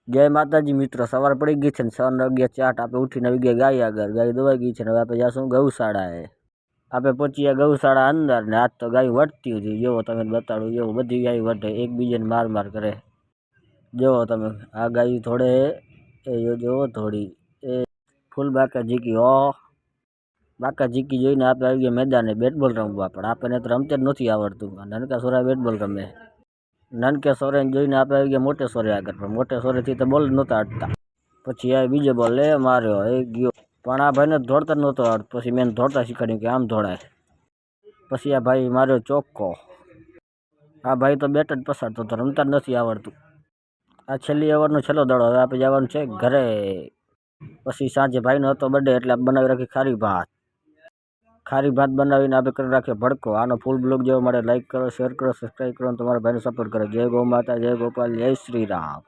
જય માતાજી મિત્રો, સવાર પડી ગઈ છે ને 6:04 આપણે ઉઠીને આવી ગયા ગાય આગળ. ગાય દોવાઈ ગઈ છે ને હવે આપણે જાશું ગૌશાળાએ. આપણે પહોંચી ગયા ગૌશાળા અંદર ને આજ તો ગાય વટતી હતી. જેવો તમે બતાડું જેવો બધી ગાય વટે, એકબીજાને માર કરે. જેવો તમે આ ગાય થોડે એ જોવો થોડી એ ફૂલ બાકા જીકી હો. બાકા જીકી જોઈને આપણે આવી ગયા મેદાને બેટબોલ રમવા, પણ આપણને તો રમતે જ નથી આવડતું. નાનકા સોરા બેટબોલ રમે. નાનકે સોરેને જોઈને આપણે આવી ગયા મોટે સોરે આગળ, પણ મોટે સોરેથી તો બોલ જ નહોતા અડતા. પછી આ બીજો બોલ લે માર્યો એ ગયો, પણ આ ભાઈને દોડતા જ નહોતો આવડતું. પછી મેં દોડતા શીખવાડ્યું કે આમ દોડાય. પછી આ ભાઈ માર્યો ચોખ્ખો. આ ભાઈ તો બેટ જ પસાડતો તો, રમતા જ નથી આવડતું. આ છેલ્લી ઓવરનો છેલ્લો દાડો, હવે આપણે જવાનું છે ઘરે. પછી સાંજે ભાઈનો હતો બર્થડે એટલે બનાવી રાખી ખારી ભાત. ખારી ભાત બનાવીને આપણે કરી રાખીએ ભડકો. આનો ફૂલ બ્લોગ જોવા માટે લાઈક કરો, શેર કરો, સબસ્ક્રાઈબ કરો અને તમારા ભાઈને સપોર્ટ કરો. જય ગૌ માતા, જય ગોપાલ, જય શ્રી રામ.